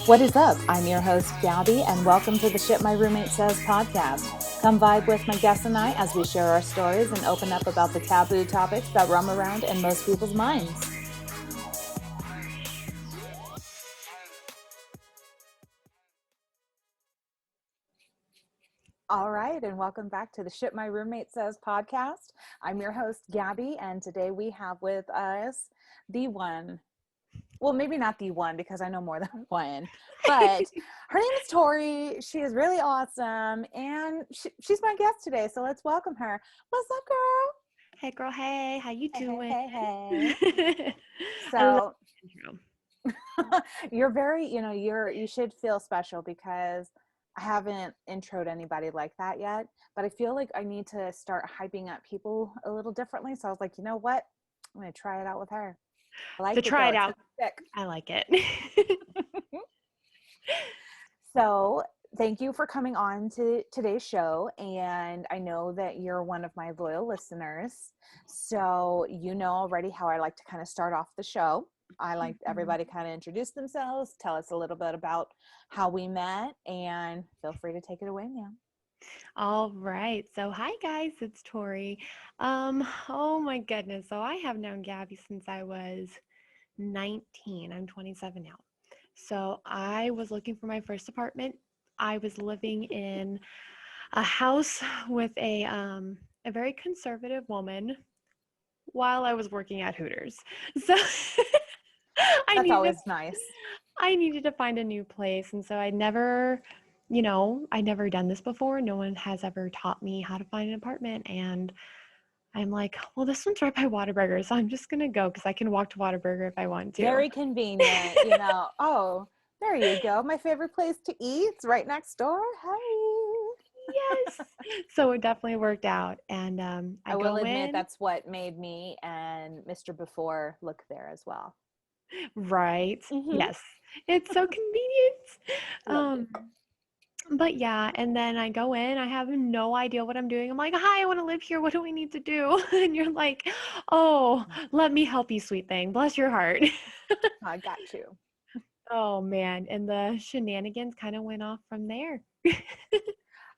What is up? I'm your host, Gabby, and welcome to the Shit My Roommate Says podcast. Come vibe with my guests and I as we share our stories and open up about the taboo topics that roam around in most people's minds. All right, and welcome back to the Shit My Roommate Says podcast. I'm your host, Gabby, and today we have with us the one. Well, maybe not the one because I know more than one, but her name is Toree. She is really awesome, and she's my guest today, so let's welcome her. What's up, girl? Hey, girl. Hey, how you doing? Hey. So you're very, you should feel special because I haven't introed anybody like that yet, but I feel like I need to start hyping up people a little differently. So I was like, you know what? I'm going to try it out with her. I like to try it out. Sick. I like it. So thank you for coming on to today's show. And I know that you're one of my loyal listeners. So you know already how I like to kind of start off the show. I like everybody kind of introduce themselves, tell us a little bit about how we met, and feel free to take it away, ma'am. All right. So, hi guys, it's Toree. Oh my goodness. So I have known Gabby since I was 19. I'm 27 now. So I was looking for my first apartment. I was living in a house with a very conservative woman while I was working at Hooters. So That's always nice. I needed to find a new place. And so I'd never done this before. No one has ever taught me how to find an apartment. And I'm like, well, this one's right by Whataburger. So I'm just going to go because I can walk to Whataburger if I want to. Very convenient, Oh, there you go. My favorite place to eat. It's right next door. Hey. Yes. So it definitely worked out. And I will admit that's what made me and Mr. Before look there as well. Right. Mm-hmm. Yes. It's so convenient. But yeah, and then I go in, I have no idea what I'm doing. I'm like, hi, I want to live here. What do we need to do? And you're like, oh, let me help you, sweet thing. Bless your heart. I got you. Oh man. And the shenanigans kind of went off from there.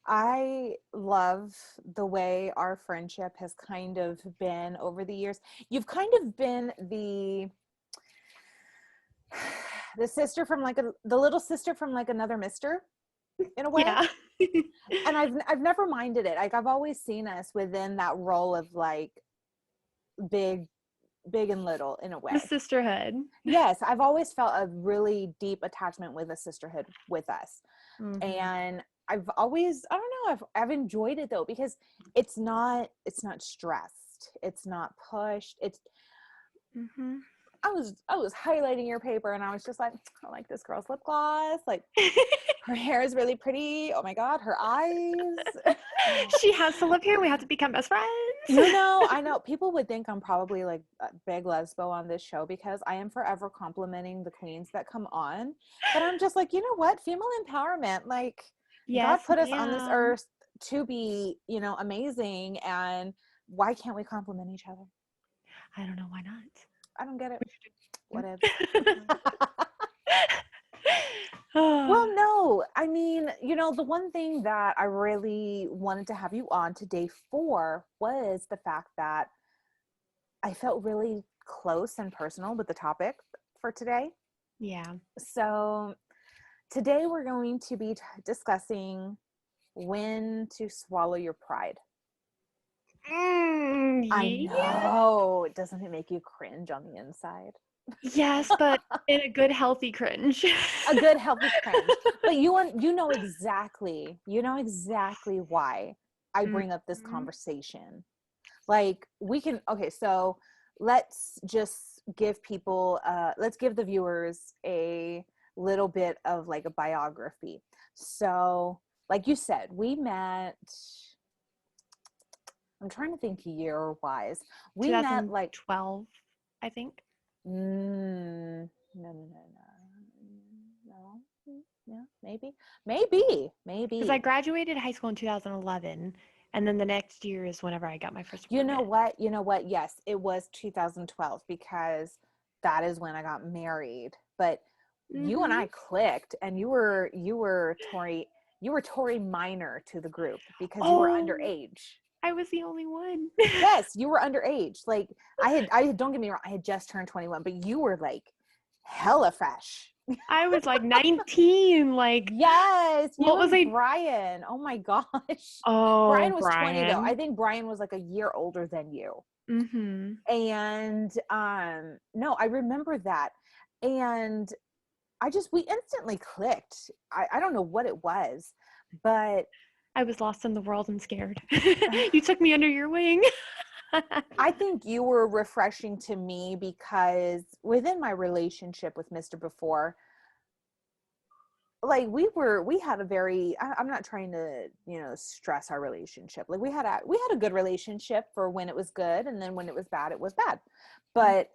I love the way our friendship has kind of been over the years. You've kind of been the sister from the little sister from another mister in a way. Yeah. And I've never minded it. I've always seen us within that role of big and little in a way. The sisterhood. Yes, I've always felt a really deep attachment with a sisterhood with us. Mm-hmm. And I've always, I don't know, I've enjoyed it though, because it's not stressed. It's not pushed. It's, mm-hmm. I was highlighting your paper and I was just like, I like this girl's lip gloss. Like her hair is really pretty. Oh my God, her eyes. She has to live here. We have to become best friends. I know people would think I'm probably like a big lesbo on this show because I am forever complimenting the queens that come on. But I'm just like, you know what? Female empowerment. Like, yes, God put us on this earth to be, amazing. And why can't we compliment each other? I don't know. Why not? I don't get it. Whatever. Well, no, I mean, the one thing that I really wanted to have you on today for was the fact that I felt really close and personal with the topic for today. Yeah. So today we're going to be discussing when to swallow your pride. Yeah. I know. Doesn't it make you cringe on the inside? Yes, but in a good, healthy cringe. A good, healthy cringe. But you know exactly why I bring up this conversation. Like so let's just give people, let's give the viewers a little bit of like a biography. So like you said, we met, I'm trying to think year-wise. We met like 12, I think. No. Yeah, maybe. Because I graduated high school in 2011, and then the next year is whenever I got my first apartment. You know what? Yes, it was 2012 because that is when I got married. But you and I clicked, and you were Toree, you were Toree minor to the group because you were Oh, underage. I was the only one. Yes, you were underage. Like I don't get me wrong, I had just turned 21, but you were like hella fresh. I was like 19. Like, Yes, you what was and I? Brian. Oh my gosh. Oh, Brian was 20 though. I Brian. think Brian was like a year older than you. Mm-hmm. And no, I remember that. And we instantly clicked. I don't know what it was, but I was lost in the world and scared. You took me under your wing. I think you were refreshing to me because within my relationship with Mr. Before, like we had a very, I'm not trying to, stress our relationship. Like we had a good relationship for when it was good, and then when it was bad, it was bad. But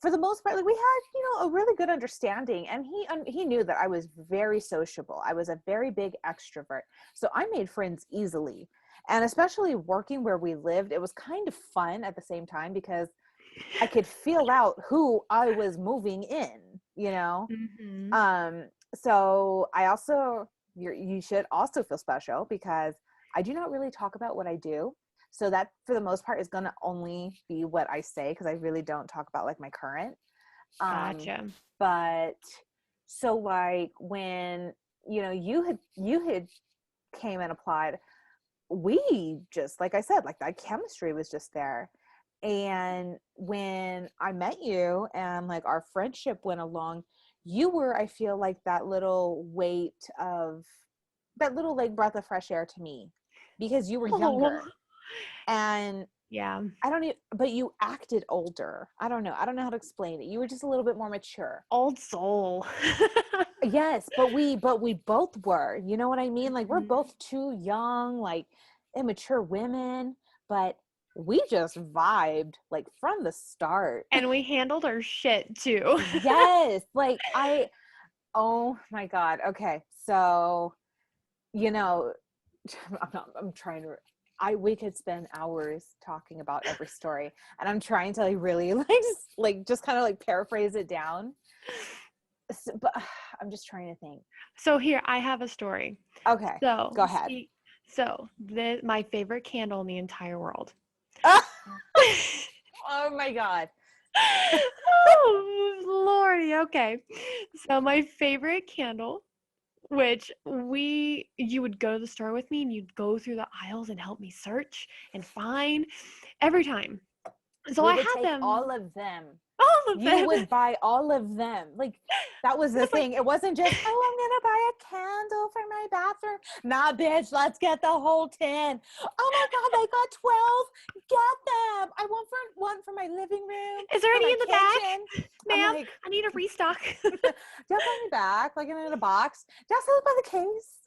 for the most part, like we had, a really good understanding, and he knew that I was very sociable. I was a very big extrovert. So I made friends easily. And especially working where we lived, it was kind of fun at the same time because I could feel out who I was moving in. Mm-hmm. So I also, you should also feel special because I do not really talk about what I do. So that for the most part is going to only be what I say, because I really don't talk about like my current. Gotcha. But so like when, you had came and applied, we just, like I said, like that chemistry was just there. And when I met you and like our friendship went along, you were, I feel like that little like breath of fresh air to me because you were Oh, younger. And yeah. I don't even, but you acted older. I don't know. I don't know how to explain it. You were just a little bit more mature. Old soul. Yes, but we both were. You know what I mean? Like we're Mhm. both too young, like immature women, but we just vibed like from the start. And we handled our shit too. Yes, like oh my God. Okay. So, you know, I'm trying to we could spend hours talking about every story, and I'm trying to like really just kind of like paraphrase it down. So, but I'm just trying to think. So here, I have a story. Okay, So, go ahead. my favorite candle in the entire world. Oh my God. Oh, Lordy. Okay. So my favorite candle, which you would go to the store with me and you'd go through the aisles and help me search and find every time. So We I would had take them, all of them. all of You them. would buy all of them. Like that was the It's like, thing. It wasn't just, oh, I'm gonna buy a candle for my bathroom. Nah, bitch, let's get the whole 10. Oh my God, I got 12. Get them. I want one for my living room, is there for any my in the kitchen. back? I'm Ma'am, like, I need a restock. do you have any back? Like in a box? Just by the case.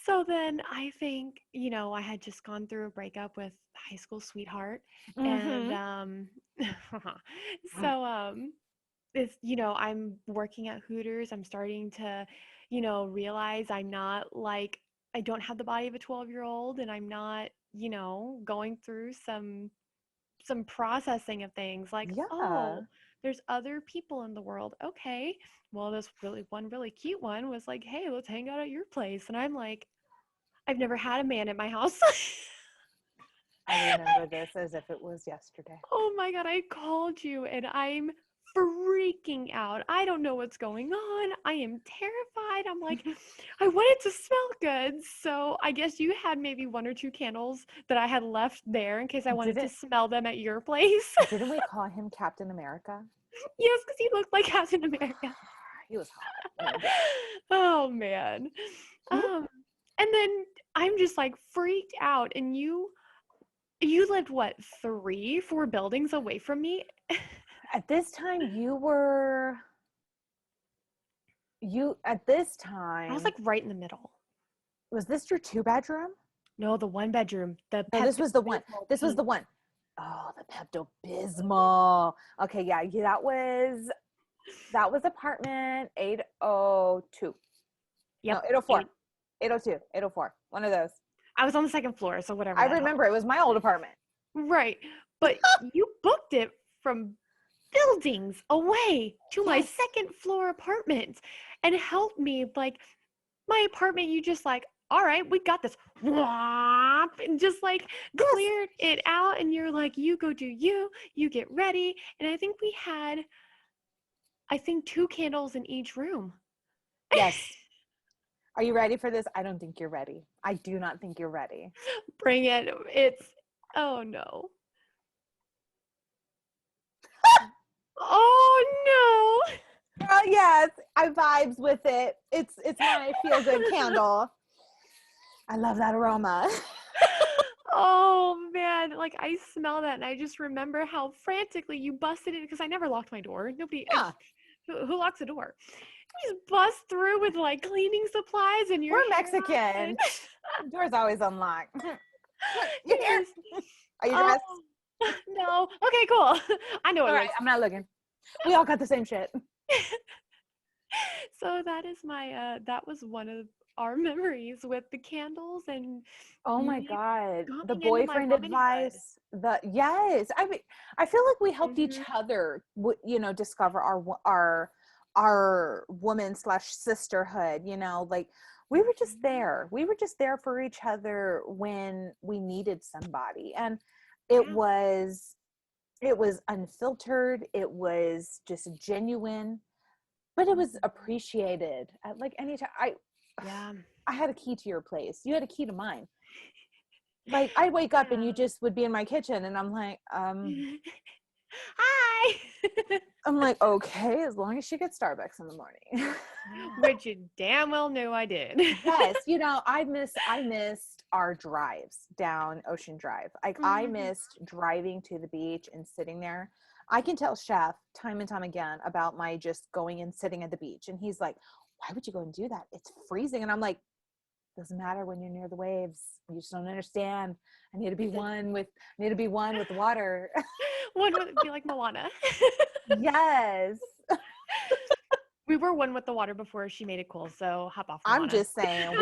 So then I think, I had just gone through a breakup with high school sweetheart. And Mm-hmm. so it's, I'm working at Hooters. I'm starting to, realize I'm not like, I don't have the body of a 12-year-old, and I'm not, going through some processing of things like, Yeah. oh, there's other people in the world. Okay. Well, this really cute one was like, hey, let's hang out at your place. And I'm like, I've never had a man at my house. I remember this as if it was yesterday. Oh my God, I called you and I'm freaking out. I don't know what's going on. I am terrified. I'm like, I want it to smell good. So I guess you had maybe one or two candles that I had left there in case I wanted to Didn't smell them at your place. didn't we call him Captain America? Yes, because he looked like Captain America. He was hot. No joke. Oh man. Um, and then I'm just like freaked out. And you lived what, 3, 4 buildings away from me? At this time, at this I was time, like right in the middle. was this your 2 bedroom? No, the 1 bedroom, the No, this was the one. Pepto-Bismol This was pink. the one. Oh, the Pepto-Bismol. Okay, yeah, that was apartment 802. No, Yep. 804. 802, 804. One of those. I was on the second floor, so whatever I that helps. remember it was my old apartment. Right. But you booked it from buildings away to my Yes. second floor apartment and helped me. Like, my apartment, you just like, all right, we got this. Whop, and just like Yes. cleared it out. And you're like, you go do you get ready. And I think we had, I think, 2 candles in each room. Yes. Are you ready for this? I don't think you're ready. I do not think you're ready. Bring it. It's, oh no. Oh no. Girl, yes, I vibes with it. It's my feel good candle. I love that aroma. Oh man, like I smell that and I just remember how frantically you busted it because I never locked my door. Nobody, Yeah, who locks the door? You just bust through with like cleaning supplies and your we're hair Mexican. Door's always unlocked. You You're here? just, Are you oh dressed? no. Okay, cool. I know All it right, was. I'm not looking. We all got the same shit. So that is my that was one of our memories with the candles and Oh my me God. The coming into my boyfriend womanhood. advice. Yes. I mean, I feel like we helped each Hmm. other, discover our woman slash sisterhood, like we were just there. We were just there for each other when we needed somebody. And it Yeah. was, it was unfiltered. It was just genuine, but it was Mhm. appreciated at like any time. Yeah. I had a key to your place. You had a key to mine. Like I'd wake up and you Yeah. just would be in my kitchen and Hi. I'm like, okay, as long as she gets Starbucks in the morning. Which you damn well knew I did. Yes, I missed our drives down Ocean Drive. Like I Mhm. missed driving to the beach and sitting there. I can tell Chef time and time again about my just going and sitting at the beach. And he's like, why would you go and do that? It's freezing. And I'm like, doesn't matter when you're near the waves. You just don't understand. I need to be one with the water. One would be like Moana. Yes. We were one with the water before she made it cool, so hop off, I'm Moana. just saying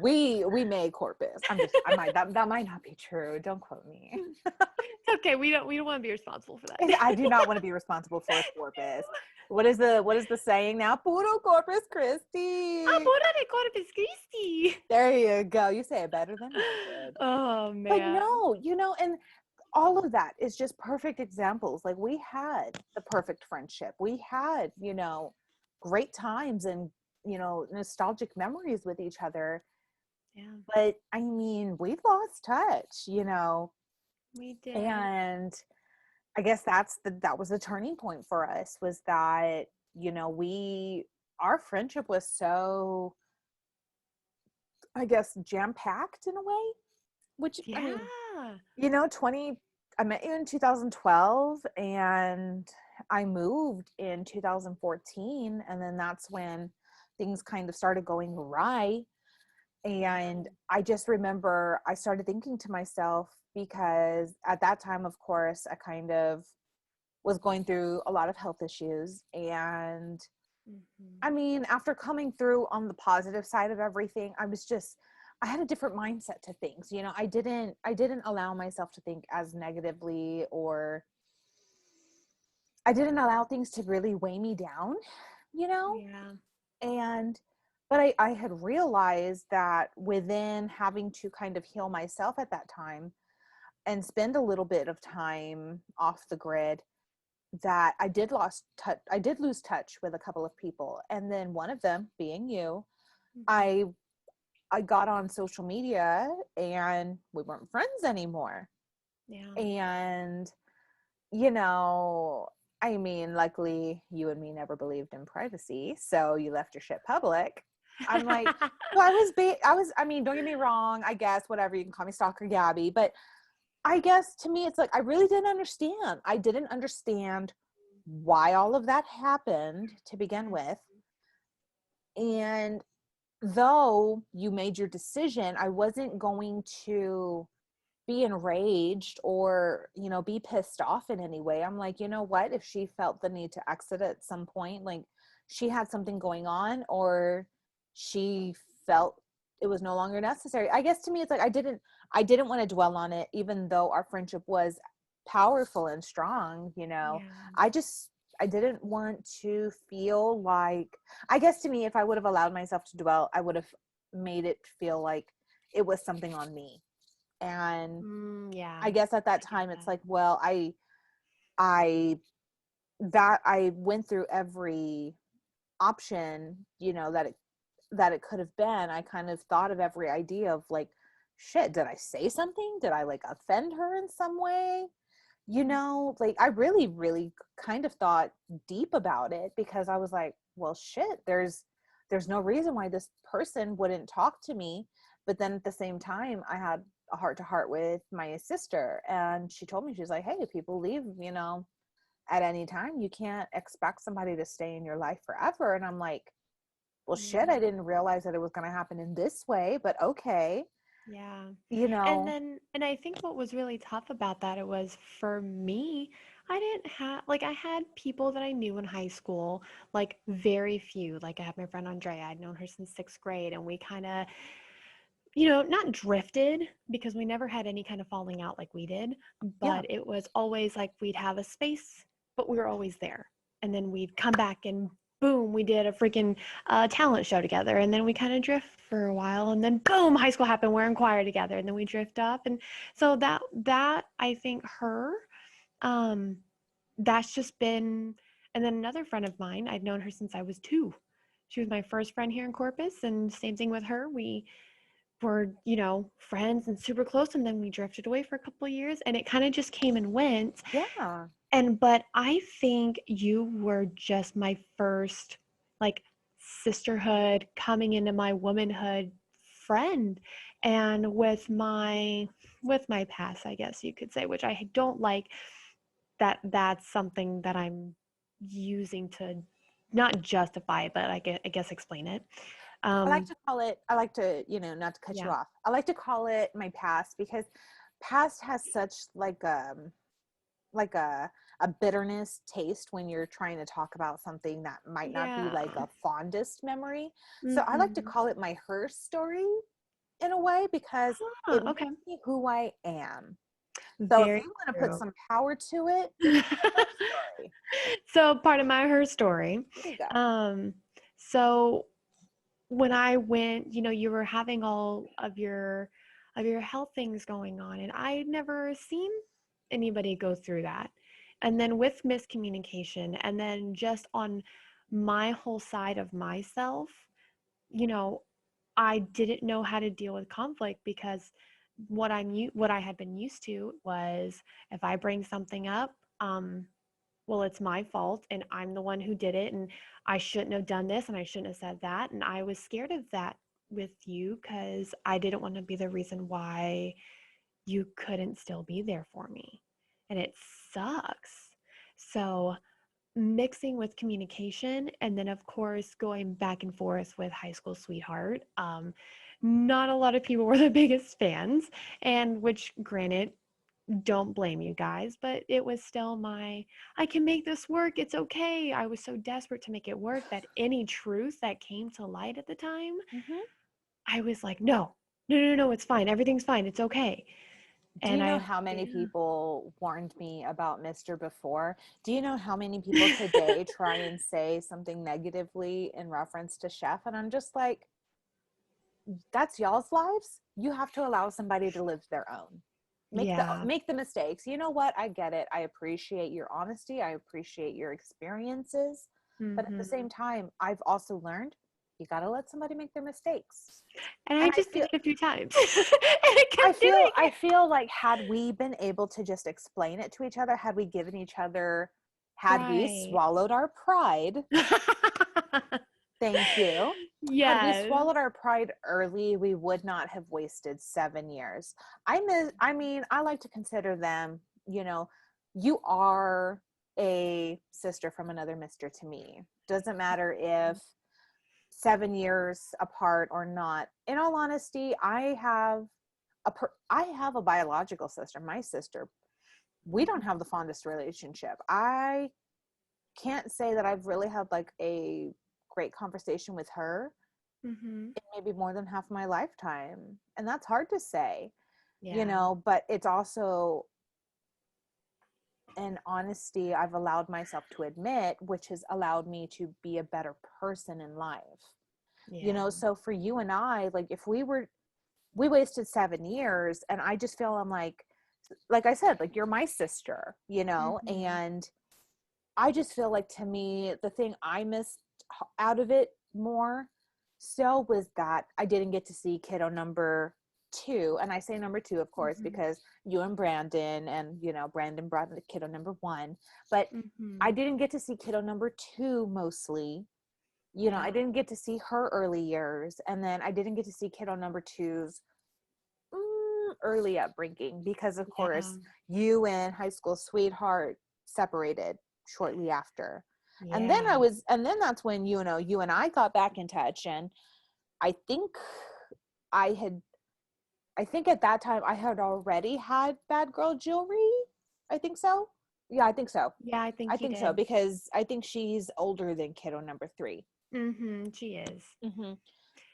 we made Corpus. I might that might not be true. Don't quote me. It's okay. We don't want to be responsible for that. I do not want to be responsible for Corpus. What is the saying now? Puro Corpus Christi. Amor de Corpus Christi. There you go. You say it better than I did. Oh But man. no, and all of that is just perfect examples. Like we had the perfect friendship. We had, great times and, nostalgic memories with each other. Yeah, But I mean, we've lost touch, we did. and I guess that was the turning point for us, was that, our friendship was so, I guess, jam-packed in a way, which I Yeah. mean, 20 I met you in 2012 and I moved in 2014, and then that's when things kind of started going awry. And I just remember I started thinking to myself, because at that time, of course, I kind of was going through a lot of health issues. And I Mhm. mean, after coming through on the positive side of everything, I had a different mindset to things. I didn't allow myself to think as negatively, or I didn't allow things to really weigh me down, you know? Yeah. And but I had realized that within having to kind of heal myself at that time and spend a little bit of time off the grid, that I did lose touch with a couple of people. And then one of them being you, Mhm. I I got on social media and we weren't friends anymore. Yeah. And, you know, I mean, luckily you and me never believed in privacy, so you left your shit public. I'm like, so I mean, don't get me wrong, I guess, whatever, you can call me Stalker Gabby, but I guess to me, it's like, I really didn't understand. I didn't understand why all of that happened to begin with. And though you made your decision, I wasn't going to be enraged or, be pissed off in any way. I'm like, you know what? If she felt the need to exit at some point, like she had something going on, or she felt it was no longer necessary. I guess to me, it's like, I didn't want to dwell on it, even though our friendship was powerful and strong, Yeah. I didn't want to feel like, I guess to me, if I would have allowed myself to dwell, I would have made it feel like it was something on me. And Yeah. I guess at that I get time it's that. like, well, I went through every option, that it could have been. I kind of thought of every idea of like, shit, did I say something? Did I like offend her in some way? Like I really, really kind of thought deep about it, because I was like, well, shit, there's no reason why this person wouldn't talk to me. But then at the same time, I had a heart to heart with my sister, and she told me, she's like, hey, people leave, at any time. You can't expect somebody to stay in your life forever. And I'm like, well, shit, I Yeah. didn't realize that it was going to happen in this way, but okay, Yeah. you know. And I think what was really tough about that, it was for me, I didn't have, like, I had people that I knew in high school, like very few. Like I had my friend Andrea, I'd known her since sixth grade, and we kind of, not drifted because we never had any kind of falling out like we did, Yeah. but it was always like we'd have a space, but we were always there. And then we'd come back and boom, we did a freaking talent show together. And then we kind of drift for a while. And then boom, high school happened. We're in choir together. And then we drift up. And so that I think um, that's just been, and then another friend of mine, I'd known her since I was 2. She was my first friend here in Corpus. And same thing with her. We were, friends and super close, and then we drifted away for a couple of years, and it kind of just came and went. Yeah. But I think you were just my first, like, sisterhood coming into my womanhood friend. And with my past, I guess you could say, which I don't like, that's something that I'm using to not justify, but I guess explain it. I like um to call it, I like to, not to cut you yeah. off. I like to call it my past, because past has such like a bitterness taste when you're trying to talk about something that might not be Yeah. like a fondest memory. So I like to Mhm. call it my her story in a way, because Huh, it okay. makes me who I am. So if Very you want to put true. some power to it, it's my her story. So part of my her story. There you go. Um, so when I went, you were having all of your health things going on, and I had never seen anybody go through that. And then with miscommunication, and then just on my whole side of myself, you know, I didn't know how to deal with conflict, because what I had been used to was, if I bring something up, well, it's my fault and I'm the one who did it, and I shouldn't have done this and I shouldn't have said that. And I was scared of that with you, because I didn't want to be the reason why you couldn't still be there for me. And it sucks. So mixing with communication, and then of course going back and forth with high school sweetheart, not a lot of people were the biggest fans, and which, granted, don't blame you guys, but it was still I can make this work, it's okay. I was so desperate to make it work that any truth that came to light at the time, Hmm. I was like, no, no, no, no, it's fine, everything's fine, it's okay. Do you And know I how many yeah. people warned me about Mr. before? Do you know how many people today try and say something negatively in reference to Chef? And I'm just like, that's y'all's lives. You have to allow somebody to live their own. Yeah. Make the mistakes. You know what? I get it. I appreciate your honesty. I appreciate your experiences. But at the Hmm. same time, I've also learned you got to let somebody make their mistakes. And I And just did it a few times. And I kept doing I feel like had we been able to just explain it to each other, had we given each other, it. had we Right. swallowed our pride, thank you. Had we Yes. swallowed our pride early, we would not have wasted 7 years. I mean, I like to consider them, you are a sister from another mister to me. Doesn't matter if 7 years apart or not. In all honesty, I have a biological sister, my sister. We don't have the fondest relationship. I can't say that I've really had like a great conversation with her Mm-hmm. in maybe more than half my lifetime. And that's hard to say, Yeah. but it's also, and honesty I've allowed myself to admit, which has allowed me to be a better person in life. So for you and I, like if we wasted 7 years, and I just feel I'm like I said, like you're my sister, and I just feel like, to me, the thing I missed out of it more so was that I didn't get to see kiddo number 2. And I say number 2, of course, because you and Brandon, and, Brandon brought the kiddo number 1, but I didn't get to see kiddo number 2 mostly. I didn't get to see her early years. And then I didn't get to see kiddo number 2's early upbringing, because of course you and high school sweetheart separated shortly after. And then that's when, you and I got back in touch. And I think at that time I had already had Bad Girl Jewelry. I think so. Yeah, I think so. Yeah, I think so, because I think she's older than kiddo number 3. She is.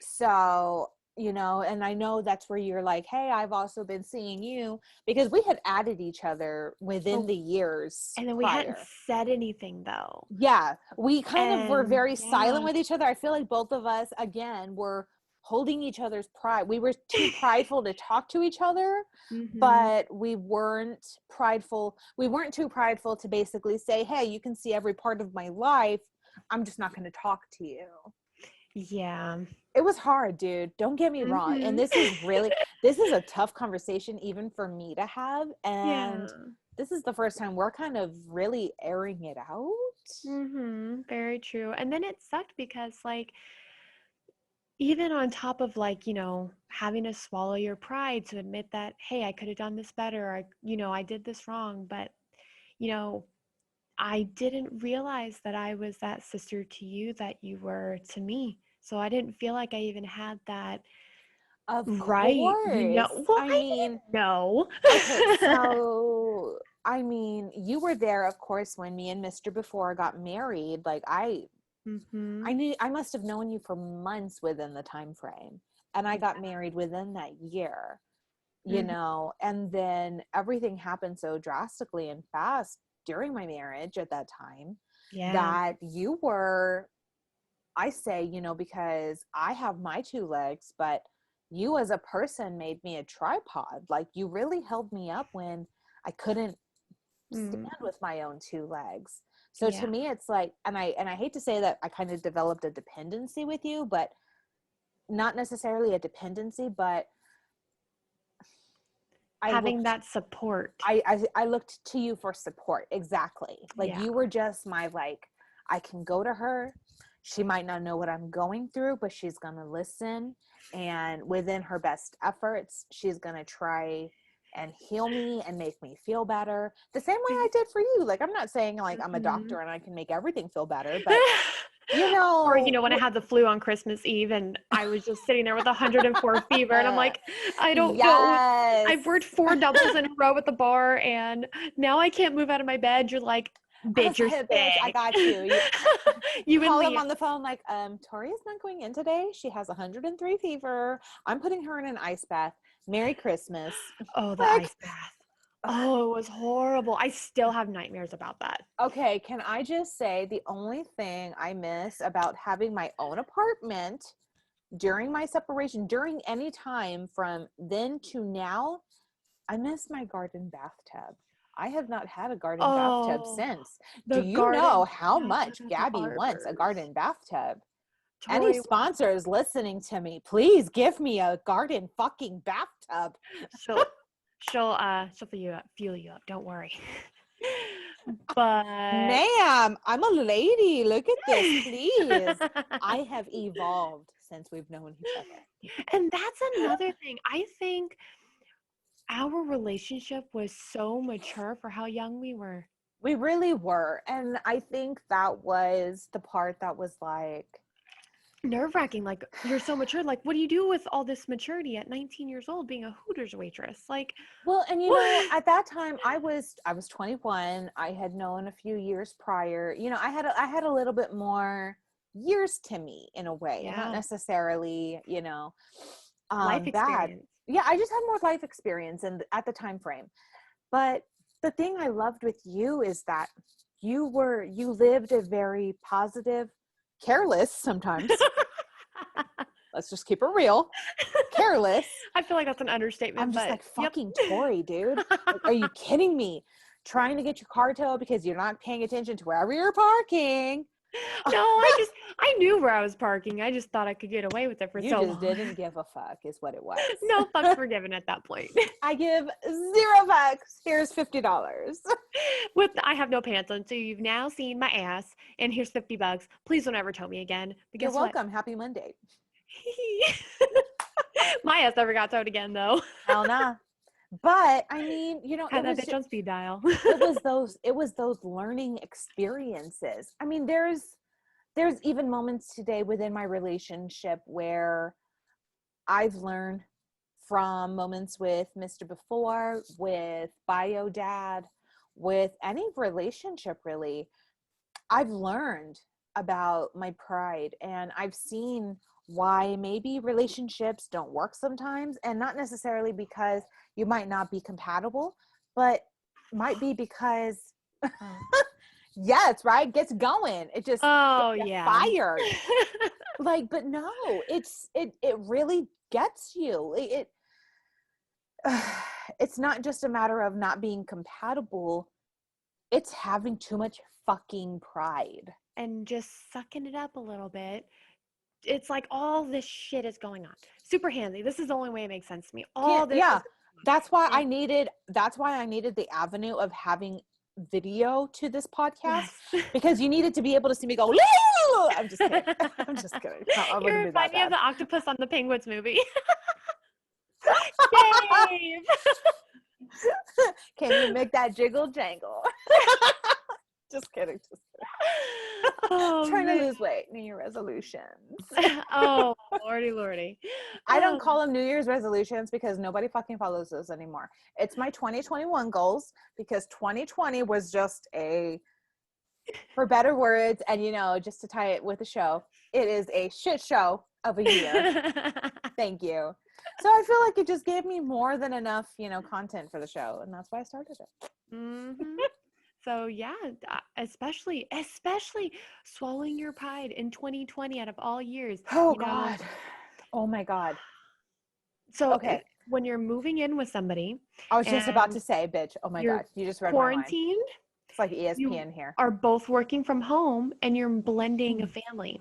So, and I know that's where you're like, hey, I've also been seeing you, because we had added each other within the years. And then we hadn't said anything though. Yeah. We kind of were very silent with each other. I feel like both of us, again, were holding each other's pride. We were too prideful to talk to each other, but we weren't prideful. We weren't too prideful to basically say, hey, you can see every part of my life. I'm just not going to talk to you. Yeah. It was hard, dude. Don't get me wrong. And this is a tough conversation even for me to have. And this is the first time we're kind of really airing it out. Very true. And then it sucked because, like, even on top of, like, having to swallow your pride to admit that, hey, I could have done this better. I did this wrong. But, I didn't realize that I was that sister to you that you were to me. So I didn't feel like I even had that right. Well, I mean, no. Okay, so you were there, of course, when me and Mr. Before got married. Like I must have known you for months within the time frame, and I got married within that year. And then everything happened so drastically and fast during my marriage at that time that you were, I say, because I have my 2 legs, but you as a person made me a tripod. Like you really held me up when I couldn't stand with my own 2 legs. So to me, it's like, and I hate to say that I kind of developed a dependency with you, but not necessarily a dependency, but having that support. I looked to you for support. Exactly. Like you were just my, like, I can go to her. She might not know what I'm going through, but she's going to listen. And within her best efforts, she's going to try and heal me and make me feel better. The same way I did for you. Like, I'm not saying like I'm a doctor and I can make everything feel better, but or when I had the flu on Christmas Eve and I was just sitting there with 104 fever and I'm like, I don't know. I've worked 4 doubles in a row at the bar and now I can't move out of my bed. You're like, bitch, you're sick. Bitch, I got you. You call them on the phone like, Toree is not going in today. She has 103 fever. I'm putting her in an ice bath. Merry Christmas. Oh, the ice bath. Oh, it was horrible. I still have nightmares about that. Okay, can I just say the only thing I miss about having my own apartment during my separation, during any time from then to now, I miss my garden bathtub. I have not had a garden bathtub since. Do you know how much Gabby wants a garden bathtub? Any sponsors listening to me, please give me a garden fucking bathtub. She'll fuel you up. Don't worry. But ma'am, I'm a lady. Look at this, please. I have evolved since we've known each other. And that's another thing. I think our relationship was so mature for how young we were. We really were. And I think that was the part that was like nerve-wracking. Like, you're so mature. Like, what do you do with all this maturity at 19 years old being a Hooters waitress? Like, well, and you know, at that time I was 21. I had known a few years prior. I had a little bit more years to me in a way, not necessarily, life experience. Yeah, I just had more life experience and at the time frame. But the thing I loved with you is that you lived a very positive, careless sometimes. Let's just keep it real. Careless. I feel like that's an understatement. I'm just but like, fucking Toree, dude. Like, are you kidding me? Trying to get your car towed because you're not paying attention to wherever you're parking. No, I knew where I was parking. I just thought I could get away with it for You so just long. didn't give a fuck is what it was. No fucks were given at that point. I give $0. Here's $50. I have no pants on, so you've now seen my ass, and here's $50. Please don't ever tell me again. But You're guess what? welcome. Happy Monday. My ass never got towed again, though. Hell nah. But I mean, you know, Had that bitch on speed dial. it was those learning experiences. I mean, there's even moments today within my relationship where I've learned from moments with Mr. Before, with Bio Dad, with any relationship really. I've learned about my pride, and I've seen why maybe relationships don't work sometimes, and not necessarily because you might not be compatible, but might be because yes, right, gets going, it just fired. Like, but no, it really gets you. It's not just a matter of not being compatible, it's having too much fucking pride and just sucking it up a little bit. It's like all this shit is going on. Super handsy. This is the only way it makes sense to me. That's why I needed the avenue of having video to this podcast, because you needed to be able to see me go. I'm just kidding. I'm just kidding. You remind me of the octopus on the Penguins movie. Dave. Can you make that jiggle jangle? Just kidding. Oh, trying to lose weight. New Year resolutions. Oh, lordy. I don't call them New Year's resolutions because nobody fucking follows those anymore. It's my 2021 goals, because 2020 was just for better words, and just to tie it with the show, it is a shit show of a year. Thank you. So I feel like it just gave me more than enough, content for the show, and that's why I started it. Mm-hmm. So yeah, especially swallowing your pride in 2020 out of all years. Oh God. Oh my God. So okay, when you're moving in with somebody, I was just about to say, bitch. Oh my God, you just read quarantined. My mind. It's like ESPN here. Are both working from home, and you're blending a family.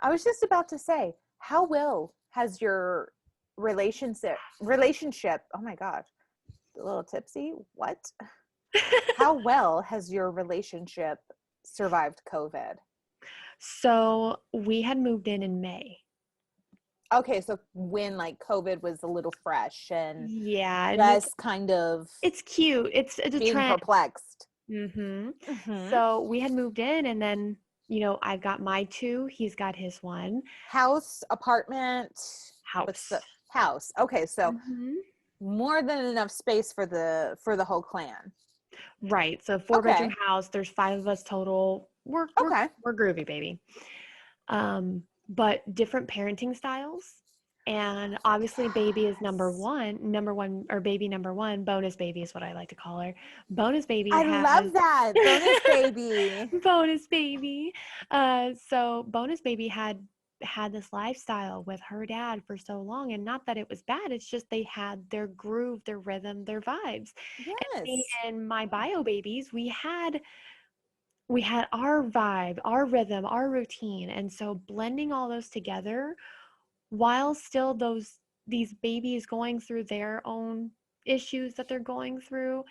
I was just about to say, how well has your relationship? Oh my God, a little tipsy. What? How well has your relationship survived COVID? So we had moved in May. Okay, so when COVID was a little fresh and less kind of, it's cute. It's a being trend. Perplexed. So we had moved in, and then I've got my 2. He's got his 1. House, apartment, house. Okay, so more than enough space for the whole clan. Right. So 4-bedroom house. There's 5 of us total. We're groovy, baby. But different parenting styles, and obviously baby is number one, or baby number 1. Bonus baby is what I like to call her. Bonus baby. I love that. Bonus baby. Bonus baby. So bonus baby had this lifestyle with her dad for so long, and not that it was bad, it's just they had their groove, their rhythm, their vibes. Yes. And me and my bio babies, we had our vibe, our rhythm, our routine. And so blending all those together while still these babies going through their own issues that they're going through.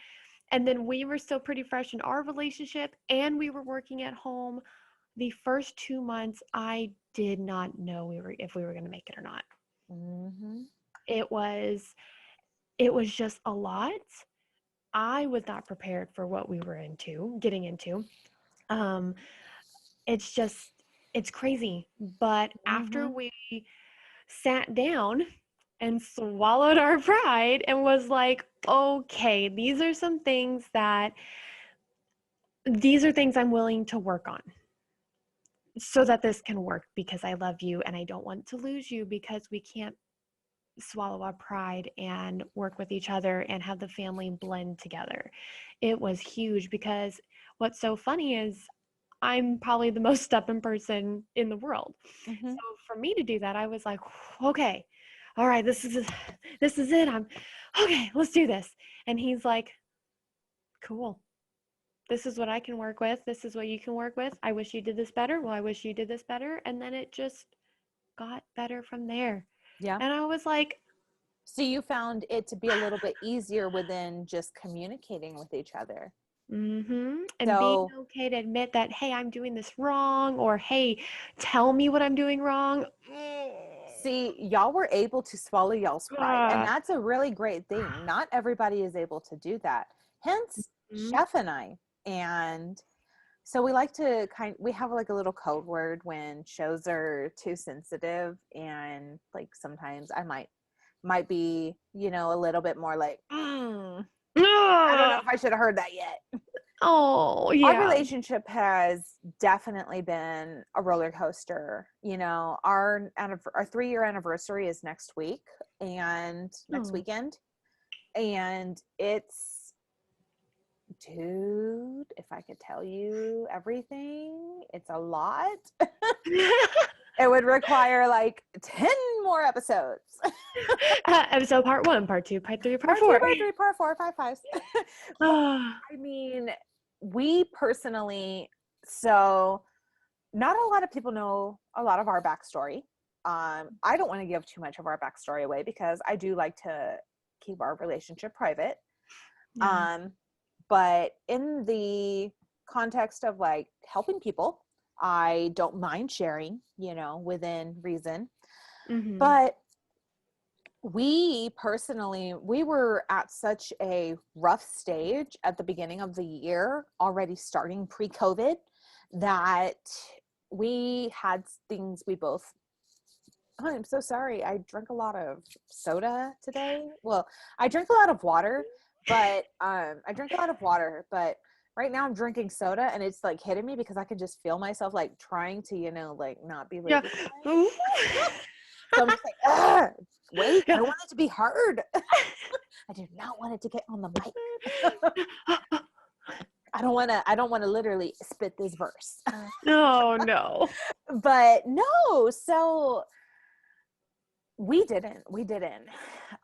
And then we were still pretty fresh in our relationship, and we were working at home. The first 2 months, I did not know if we were going to make it or not. It was just a lot. I was not prepared for what we were getting into. It's crazy. But after we sat down and swallowed our pride and was like, okay, these are things I'm willing to work on so that this can work, because I love you and I don't want to lose you because we can't swallow our pride and work with each other and have the family blend together. It was huge because what's so funny is I'm probably the most stubborn person in the world. Mm-hmm. So for me to do that, I was like, okay, all right, this is it. I'm okay, let's do this. And he's like, cool. This is what I can work with. This is what you can work with. I wish you did this better. Well, I wish you did this better. And then it just got better from there. Yeah. And I was like, So you found it to be a little bit easier within just communicating with each other. and being So okay to admit that, hey, I'm doing this wrong, or hey, tell me what I'm doing wrong. see, y'all were able to swallow y'all's pride, and Ah. that's a really great thing. Not everybody is able to do that. Hence, Mhm. Chef and I. And so we like to we have like a little code word when shows are too sensitive, and like sometimes I might be, a little bit more like, I don't know Ah. if I should have heard that yet. Oh, Our yeah. relationship has definitely been a roller coaster. Our 3-year anniversary is next week and next Oh. weekend. And it's, dude, if I could tell you everything, it's a lot. It would require like 10 more episodes. Episode part 1, part 2, part 3, part Part 2, 4. part 3, part 4, part 5. But Ah. I mean, we personally, so not a lot of people know a lot of our backstory. I don't want to give too much of our backstory away because I do like to keep our relationship private. Yeah. But in the context of like helping people, I don't mind sharing, within reason. Mm-hmm. But we personally, we were at such a rough stage at the beginning of the year, already starting pre-COVID, that we had things we both, oh, I'm so sorry. I drank a lot of soda today. Well, I drink a lot of water, but right now I'm drinking soda and it's like hitting me because I can just feel myself like trying to, like not be Yeah. lazy. Ooh. So I'm just like, wait, I Yeah. don't want it to be heard. I do not want it to get on the mic. I don't want to literally spit this verse. Oh, no. But no, so we didn't.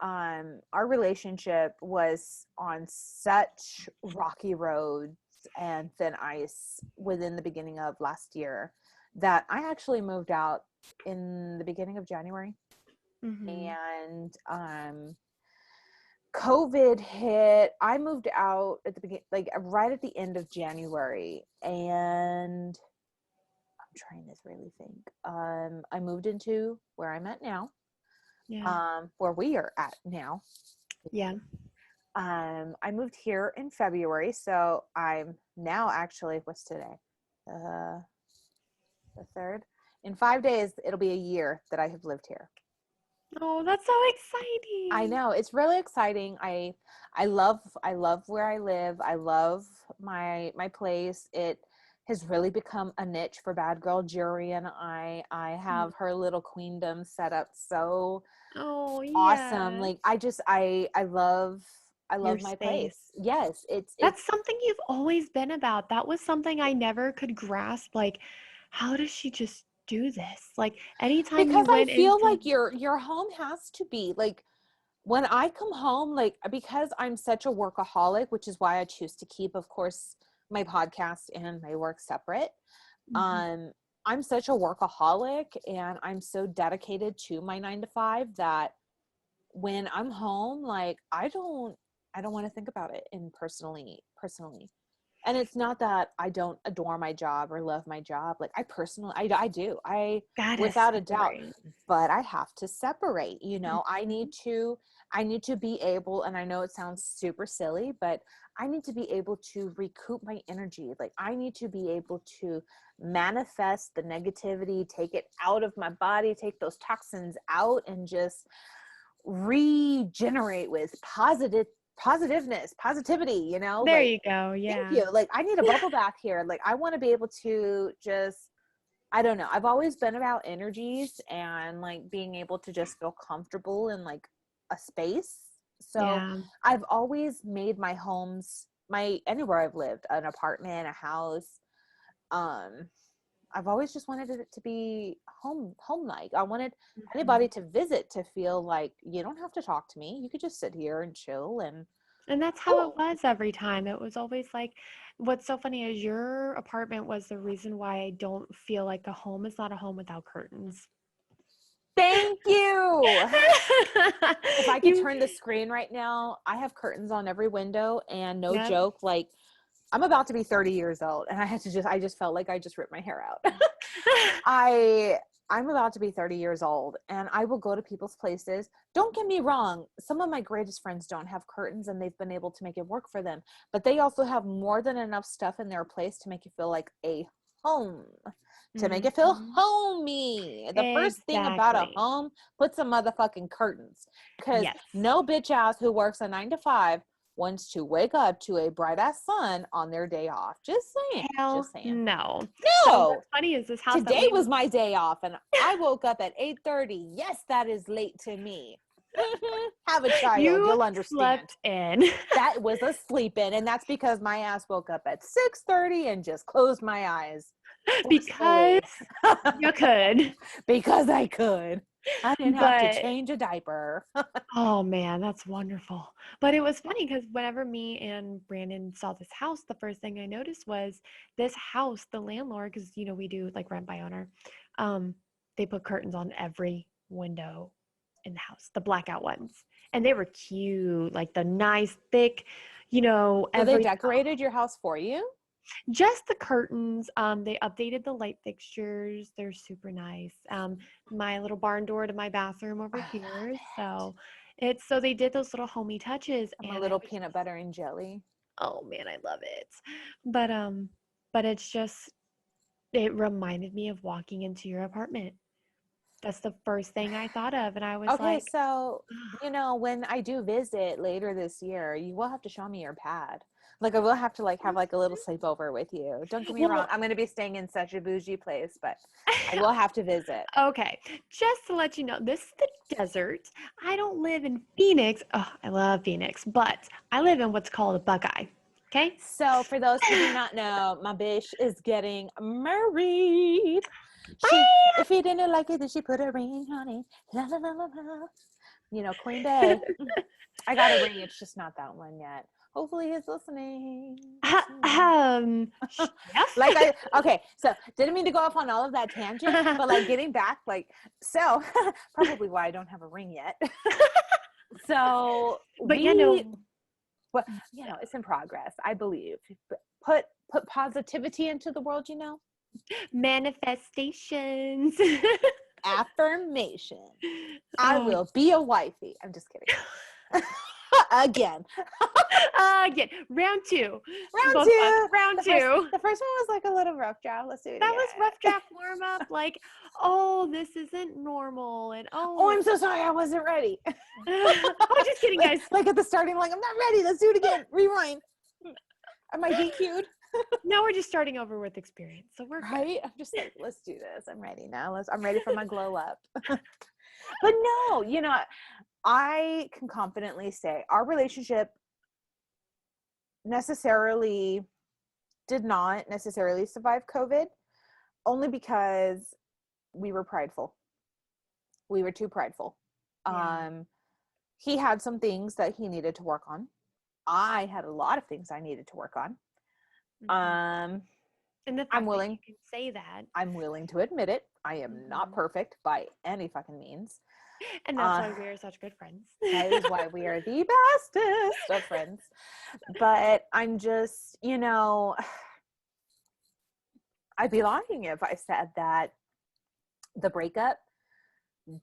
Our relationship was on such rocky roads and thin ice within the beginning of last year that I actually moved out in the beginning of January. Mm-hmm. And COVID hit. I moved out at the beginning, like right at the end of January, and I'm trying to really think. I moved into where I'm at now, Yeah. where we are at now. Yeah. I moved here in February, so I'm now actually, what's today? The 3rd. In 5 days, it'll be a year that I have lived here. Oh, that's so exciting. I know, it's really exciting. I love where I live. I love my place. It has really become a niche for Bad Girl Jury, and I have her little queendom set up so Oh, awesome. yeah. Like I love Your my space. place. Yes, That's it's something you've always been about. That was something I never could grasp. Like, how does she just do this? Like, anytime you because I went feel into, like your home has to be like, when I come home, like, because I'm such a workaholic, which is why I choose to keep, of course, my podcast and my work separate. Mhm. I'm such a workaholic and I'm so dedicated to my 9 to 5 that when I'm home, like, I don't want to think about it in personally. And it's not that I don't adore my job or love my job. Like, I do. Gotta Without a doubt, separate. but I have to separate, I need Mhm. to be able, and I know it sounds super silly, but I need to be able to recoup my energy. Like, I need to be able to manifest the negativity, take it out of my body, take those toxins out, and just regenerate with positivity, There like, you go. thank Yeah. you. Like, I need a bubble bath here. Like, I want to be able to just I don't know. I've always been about energies and like being able to just feel comfortable in like a space. So Yeah. I've always made my homes, anywhere I've lived, an apartment, a house. Um, I've always just wanted it to be home like. I wanted anybody Mhm. to visit to feel like you don't have to talk to me. You could just sit here and chill and And that's how it cool. was every time. It was always like, what's so funny is your apartment was the reason why I don't feel like a home is not a home without curtains. Thank you. If I could You, turn the screen right now, I have curtains on every window, and no yep. joke, like I'm about to be 30 years old and I just felt like I just ripped my hair out. I'm about to be 30 years old and I will go to people's places. Don't get me wrong. Some of my greatest friends don't have curtains and they've been able to make it work for them, but they also have more than enough stuff in their place to make you feel like a home, to make it feel Mhm. homey. The first thing about a Exactly. home, put some motherfucking curtains, because Yes. no bitch ass who works a 9 to 5 wants to wake up to a bright ass sun on their day off. Just saying. Hell Just saying. no. So No. what's funny is this house that Today we was my day off and I woke up at 8:30. Yes, that is late to me. Have a child, you you'll understand. slept in. That was a sleep in, and that's because my ass woke up at 6:30 and just closed my eyes Because forcefully. you could. Because I could. I didn't have to But change a diaper. oh man, that's wonderful. But it was funny because whenever me and Brandon saw this house, the first thing I noticed was this house, the landlord, because we do like rent by owner, um, they put curtains on every window in the house, the blackout ones. And they were cute, like the nice, thick, So they every decorated your house for you? just the curtains. They updated the light fixtures. They're super nice. My little barn door to my bathroom over Oh, I love here. it. So they did those little homey touches, I'm a and I little was peanut butter and jelly. oh man, I love it. But it's just it reminded me of walking into your apartment. That's the first thing I thought of, and I was Okay, like, so when I do visit later this year, you will have to show me your pad. Like I will have to like have like a little sleepover with you. Don't get me wrong, well, I'm gonna be staying in such a bougie place, but I will have to visit. okay, just to let you know, this is the desert. I don't live in Phoenix. Oh, I love Phoenix, but I live in what's called a Buckeye. Okay? So for those who do not know, my bitch is getting married. She, Bye. if he didn't like it, then she put a ring on it. La, la, la, la, la. Queen Bey. I got a ring. It's just not that one yet. Hopefully he's listening. Chef? Okay, so didn't mean to go off on all of that tangent, but like getting back, so probably why I don't have a ring yet. So But yeah, no. well, it's in progress. I believe. Put positivity into the world. Manifestations. Affirmation. I Oh, will be a wifey. I'm just kidding. Again. again, round two. Round Both of us, two. round two. The first one was like a little rough draft. Let's do it That was rough again. draft warm up. Like, oh, this isn't normal. And Oh, oh, I'm so sorry. I wasn't ready. oh, just kidding, guys. like at the starting, like I'm not ready. Let's do it again. Rewind. Am I DQ'd? Now we're just starting over with experience. So we're good. Right? I'm just like, let's do this. I'm ready now. I'm ready for my glow up. But no, I can confidently say our relationship necessarily did not necessarily survive COVID, only because we were prideful. We were too prideful. Yeah. He had some things that he needed to work on. I had a lot of things I needed to work on. Mm-hmm. And the I'm fact that you willing can say that. I'm willing to admit it. I am not Mm-hmm. perfect by any fucking means. And that's why we are such good friends. That is why we are the bestest of friends. But I'm just, I'd be lying if I said that the breakup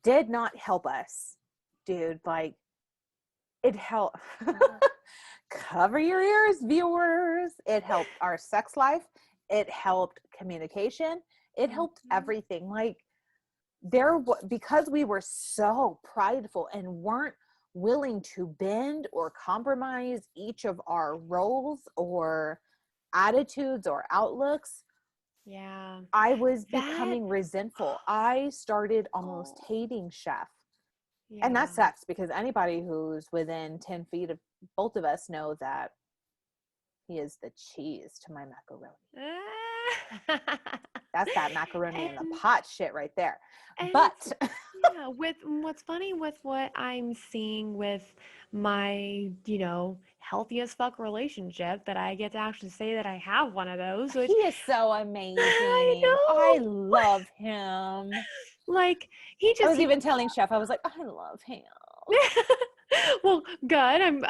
did not help us, dude. Like, it helped. Cover your ears, viewers. It helped our sex life. It helped communication. It helped Mhm. everything. Like, because we were so prideful and weren't willing to bend or compromise each of our roles or attitudes or outlooks, Yeah. I was That, becoming resentful. I started almost oh, hating Chef. And that yeah. sucks because anybody who's within 10 feet of both of us know that he is the cheese to my macaroni. That's that macaroni in the and pot shit right there. it's, But yeah, with what's funny with what I'm seeing with my, healthy as fuck relationship, that I get to actually say that I have one of those, he which is so I amazing. I know. love him. Like he I just was he even telling Chef, I was like, I love him. Well, good.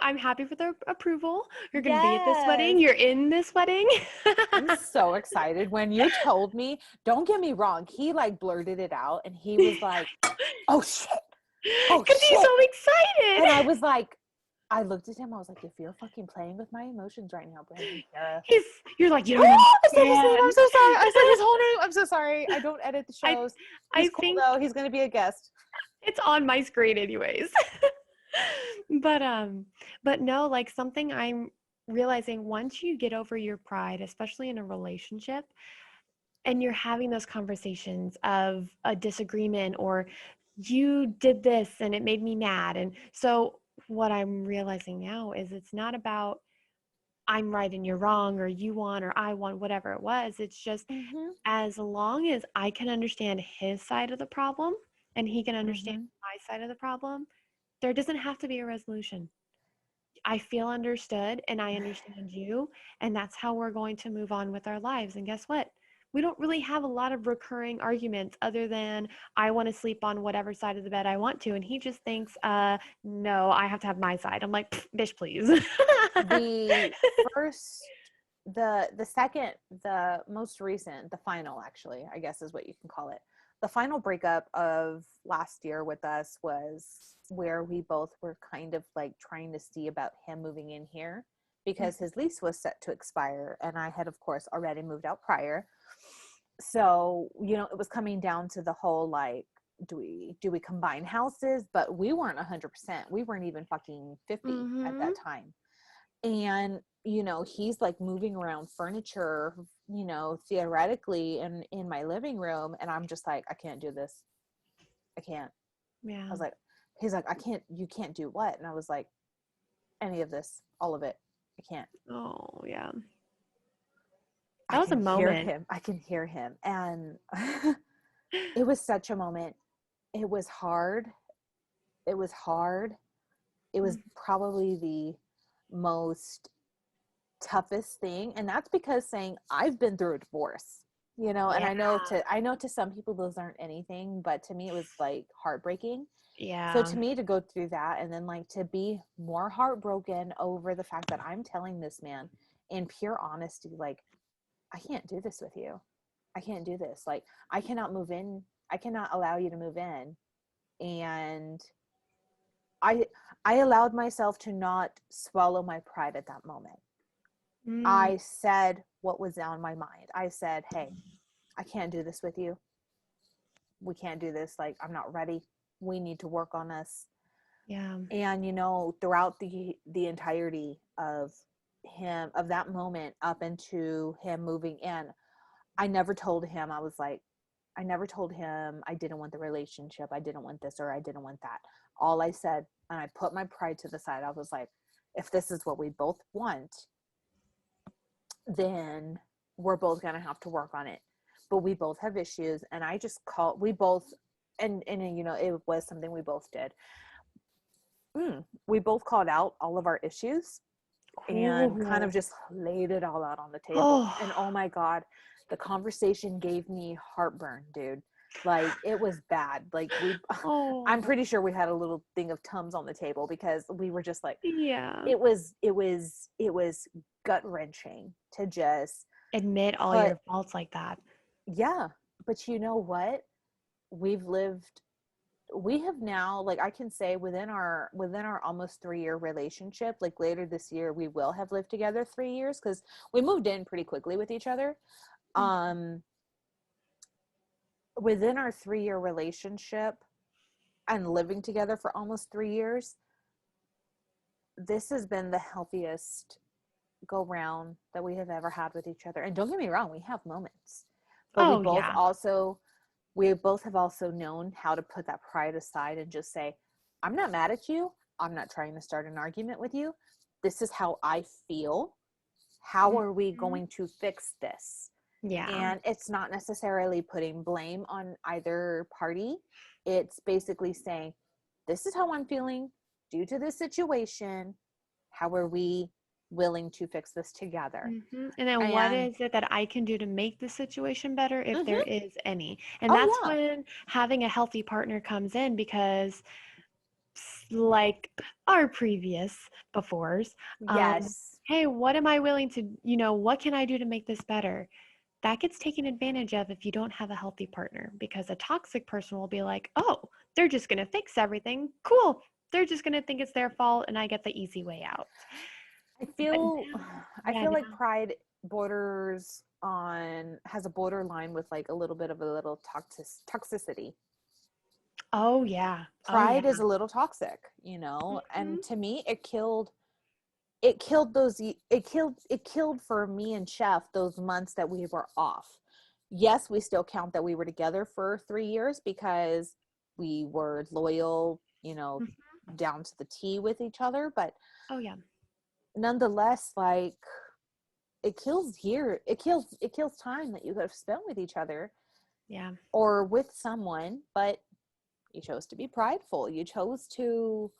I'm happy for the approval. You're going to be at this wedding. Yes. You're in this wedding. I'm so excited. When you told me, don't get me wrong, he like blurted it out and he was like, oh shit. Oh Because he's shit. so And I excited. was like, I looked at him, I was like, if you're fucking playing with my emotions right now, Brandon Kara. He's you're like, you don't I said his name. I'm understand. so sorry. I said his whole name. I'm so sorry. I don't edit the I shows. I He's cool think though. He's going to be a guest. it's on my screen anyways. But but no, like something I'm realizing, once you get over your pride, especially in a relationship, and you're having those conversations of a disagreement, or you did this and it made me mad. And so what I'm realizing now is it's not about I'm right and you're wrong, or you won or I won, whatever it was. It's just, Mm-hmm. as long as I can understand his side of the problem and he can understand Mm-hmm. my side of the problem, there doesn't have to be a resolution. I feel understood and I understand you, and that's how we're going to move on with our lives. And guess what? We don't really have a lot of recurring arguments other than I want to sleep on whatever side of the bed I want to, and he just thinks, no, I have to have my side. I'm like, bitch, please. The first, the second, the most recent, the final actually, I guess is what you can call it. The final breakup of last year with us was where we both were kind of like trying to see about him moving in here because his lease was set to expire and I had of course already moved out prior. So, it was coming down to the whole like, do we combine houses? But we weren't 100%. We weren't even fucking 50 at Mm-hmm. that time. And he's like moving around furniture, theoretically in my living room, and I'm just like, I can't do this. I can't. I Yeah. was like, he's like, I can't. You can't do what? And I was like, any of this, all of it. I can't. Oh, yeah. I That was a can hear moment. him. I can hear him. And it was such a moment. It was hard. It was hard. It was probably the most toughest thing, and that's because saying I've been through a divorce, and Yeah. I know to some people those aren't anything, but to me it was like heartbreaking. So Yeah. to me, to go through that and then like to be more heartbroken over the fact that I'm telling this man in pure honesty, like, I can't do this with you. I can't do this. Like, I cannot move in. I cannot allow you to move in. And I I allowed myself to not swallow my pride at that moment. Mm, I said what was on my mind. I said, hey, I can't do this with you. We can't do this. Like, I'm not ready. We need to work on us. yeah. And, throughout the entirety of that moment up into him moving in, I never told him, I never told him I didn't want the relationship. I didn't want this or I didn't want that. All I said, and I put my pride to the side, I was like, if this is what we both want, then we're both going to have to work on it. But we both have issues. And I just called, we both, and it was something we both did. We both called out all of our issues and kind of Ooh. just laid it all out on the table. Oh. And oh my God, the conversation gave me heartburn, dude. Like, it was bad. Like, I'm Oh. pretty sure we had a little thing of Tums on the table because we were just like, Yeah. it was gut wrenching to just Admit all put, your faults like that. yeah. But you know what? We have now, like, I can say within our almost 3-year relationship, like later this year we will have lived together 3 years because we moved in pretty quickly with each other. um Within our 3-year relationship and living together for almost 3 years, this has been the healthiest go round that we have ever had with each other. And don't get me wrong, we have moments, But Oh, yeah. we both have also known how to put that pride aside and just say, I'm not mad at you. I'm not trying to start an argument with you. This is how I feel. How are we Mhm. going to fix this? Yeah. And it's not necessarily putting blame on either party. It's basically saying, this is how I'm feeling due to this situation. How are we willing to fix this together? And then what And is it that I can do to make the situation better if there mhm, is any? And oh that's yeah, when having a healthy partner comes in because like our previous befores, yes, hey, what am I willing to, what can I do to make this better? That gets taken advantage of if you don't have a healthy partner because a toxic person will be like, oh, they're just going to fix everything. Cool. They're just going to think it's their fault and I get the easy way out. I But feel now, I yeah, feel like now. pride borders on has a borderline with like a little bit of a little toxicity. Oh, yeah. Oh, yeah. Pride is a little toxic, hmm and to me it killed for me and Chef those months that we were off. Yes, we still count that we were together for 3 years because we were loyal, down to the T with each other, but Oh, yeah. nonetheless, like, it kills time that you could have spent with each other Yeah. or with someone, but you chose to be prideful. You chose to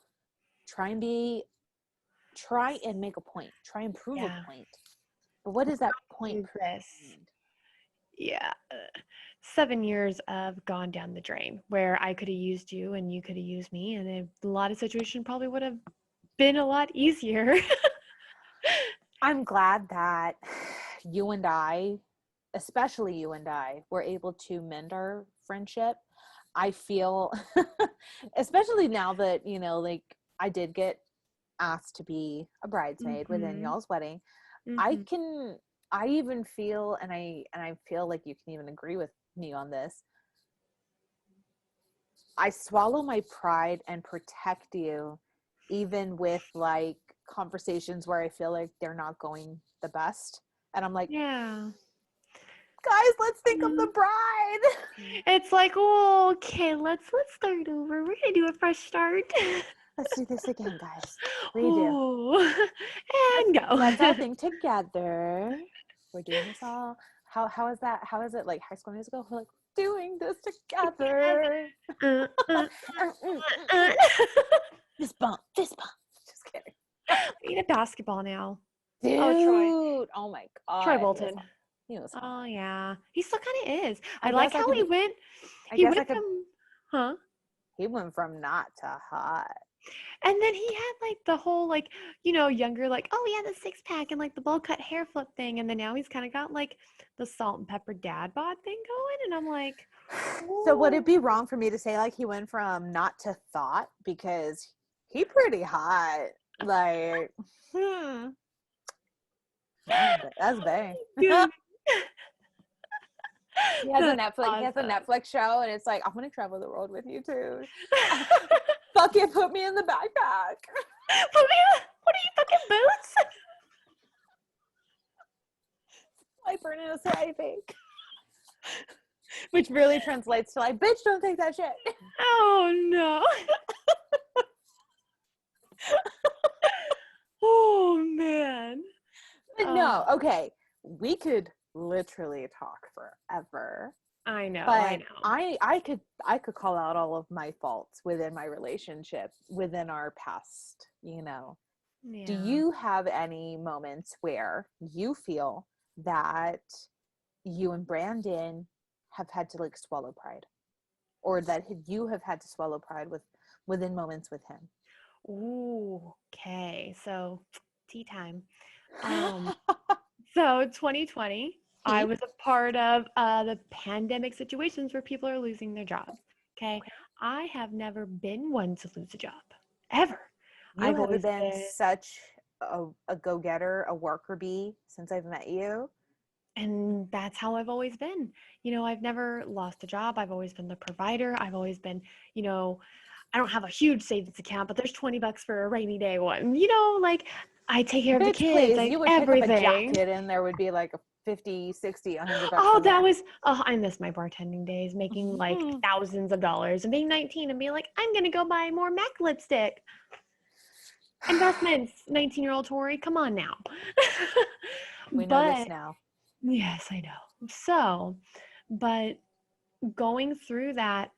try and be try and make a point, try and prove a Yeah. point. But what does that point Is this? prove? Yeah. 7 years of gone down the drain where I could have used you and you could have used me, and a lot of situation probably would have been a lot easier. I'm glad that you and I, especially you and I, were able to mend our friendship. I feel, especially now that, like, I did get asked to be a bridesmaid within hmm y'all's wedding. I hmm can, I even feel, and I feel like you can even agree with me on this. I swallow my pride and protect you, even with like conversations where I feel like they're not going the best. And I'm like, Yeah. guys, let's think of Mhm. the bride. It's like, oh, okay, let's start over. We're gonna do a fresh start. Let's do this again, guys. Redo. Oh, Let's and let's all go. think together. We're doing this all. How is that? How is it like High School Musical? We're like doing this together. Uh, uh, Mm, mm, uh. mm. Fist bump. Just kidding. We need a basketball now. Oh, Troy. Dude, oh my Troy god, he was Bolton. hot. He was hot. Oh yeah. He still kind of is. I I like guess I how could he be. went I he guess I went could. from huh? He went from not to hot. And then he had like the whole like, younger like, oh yeah, the six pack and like the bowl cut hair flip thing. And then now he's kind of got like the salt and pepper dad bod thing going. And I'm like, So would it oh, be wrong for me to say like he went from not to thought because he pretty hot? Like, hmm, that's bang. dude, He has a that's Netflix. He has a awesome. Netflix show, and it's like I'm gonna travel the world with you too. Fuck it, put me in the backpack. What are you fucking boots? Like burning a swiping, which really translates to like, bitch, don't take that shit. Oh no. Oh man. But Oh, no, okay, we could literally talk forever. I know, I But know. I could call out all of my faults within my relationship, within our past. Do Yeah. you have any moments where you feel that you and Brandon have had to like swallow pride, or that you have had to swallow pride within moments with him? Ooh, okay. So tea time. Um, so 2020, I He was a part of the pandemic situations where people are losing their jobs. Okay. I have never been one to lose a job ever. You I've have always been been, such a go-getter, a worker bee since I've met you. and that's how I've always been. I've never lost a job. I've always been the provider. I've always been, I don't have a huge savings account, but there's $20 for a rainy day one. Like I take care of the Bitch, kids, please. like You would pick up a everything. jacket and there would be like 50, 60, $100 Oh, from there. I miss my bartending days, making like thousands of dollars and being 19 and being like, I'm going to go buy more MAC lipstick. Investments, 19-year-old Toree, come on now. We know this now. Yes, I know. So, but going through that,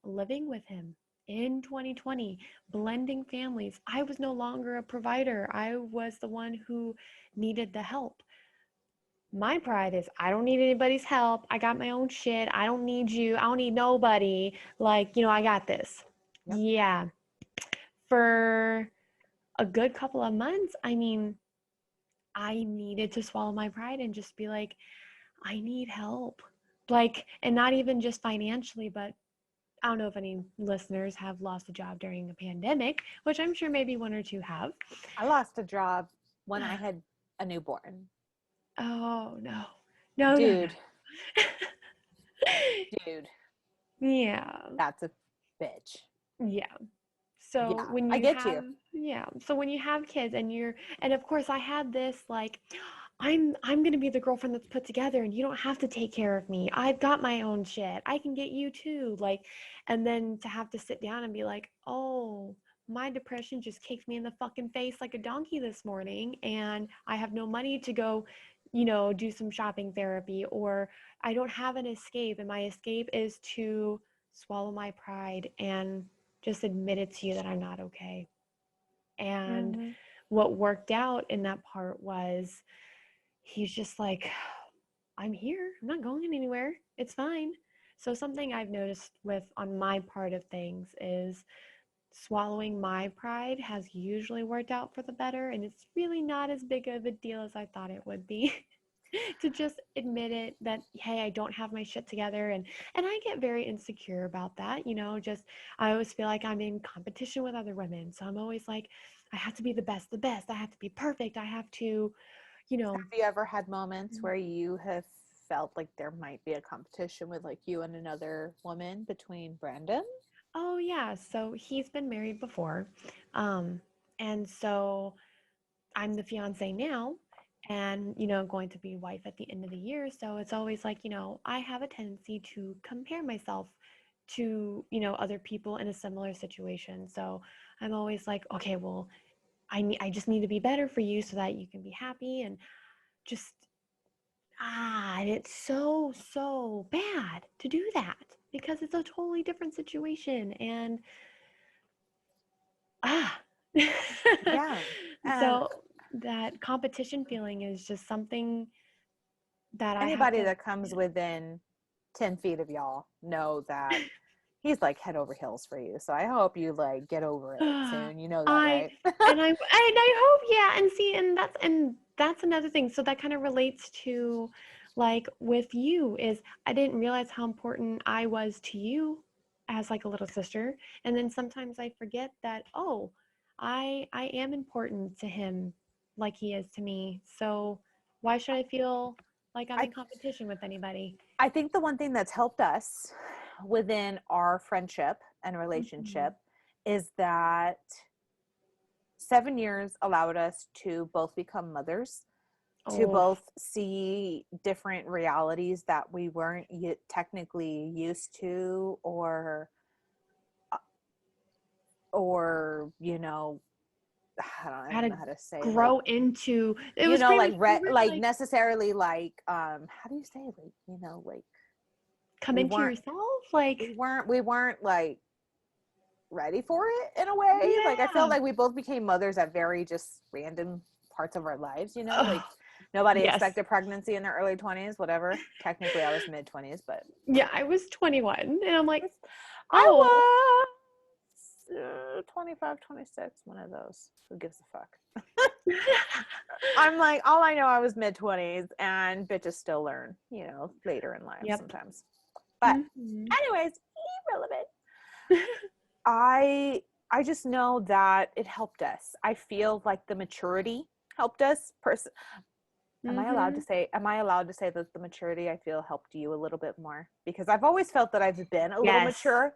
living with him in 2020, blending families, I was no longer a provider. I was the one who needed the help. My pride is I don't need anybody's help. I got my own shit. I don't need you. I don't need nobody. Like, I got this. Yep. Yeah. For a good couple of months, I needed to swallow my pride and just be like, I need help. Like, and not even just financially, but I don't know if any listeners have lost a job during a pandemic, which I'm sure maybe one or two have. I lost a job when I had a newborn. Oh, no. No, Dude. No. Dude. Yeah. That's a bitch. Yeah. So yeah, when I you get have, you. yeah. So when you have kids and of course I had this like, I'm going to be the girlfriend that's put together and you don't have to take care of me. I've got my own shit. I can get you too. Like, and then to have to sit down and be like, oh, my depression just kicked me in the fucking face like a donkey this morning and I have no money to go, do some shopping therapy, or I don't have an escape and my escape is to swallow my pride and just admit it to you that I'm not okay. And what worked out in that part was he's just like, I'm here. I'm not going anywhere. It's fine. So something I've noticed on my part of things is swallowing my pride has usually worked out for the better. And it's really not as big of a deal as I thought it would be. To just admit it that, hey, I don't have my shit together. And I get very insecure about that, just I always feel like I'm in competition with other women. So I'm always like, I have to be the best. I have to be perfect. I have to, Have you ever had moments where you have felt like there might be a competition with like you and another woman between Brandon? Oh yeah. So he's been married before. And so I'm the fiance now and, going to be wife at the end of the year. So it's always like, I have a tendency to compare myself to, other people in a similar situation. So I'm always like, okay, well, I just need to be better for you so that you can be happy and just, and it's so bad to do that because it's a totally different situation. And, Yeah. And so that competition feeling is just something that I have anybody to. that comes within 10 feet of y'all know that he's like head over heels for you. So I hope you like get over it soon. You know that, I right? and I hope, yeah, and see, and that's another thing. So that kind of relates to like with you is I didn't realize how important I was to you as like a little sister. And then sometimes I forget that, oh, I am important to him like he is to me. So why should I feel like I'm I in competition with anybody? I think the one thing that's helped us within our friendship and Mm-hmm. relationship is that 7 years allowed us to both become mothers, to Oh, both see different realities that we weren't yet technically used to, or I don't how even to know how to say, like, grow into it was pretty like much we were like like necessarily like how do you say, like, like come we into weren't yourself, like we weren't like ready for it in a way. Like I felt yeah. like we both became mothers at very just random parts of our lives, Oh, like nobody yes. expected pregnancy in their early 20s, whatever. Technically I was mid 20s, but Yeah, I was 21 and I'm like, oh, I was 25, 26, one of those. Who gives a fuck? I'm like, all I know, I was mid 20s, and bitches still learn, later in life yep. sometimes. But Mm-hmm. anyways, irrelevant. I just know that it helped us. I feel like the maturity helped us. Am I allowed Mm-hmm. to say? Am I allowed to say that the maturity I feel helped you a little bit more? Because I've always felt that I've been a little Yes. mature.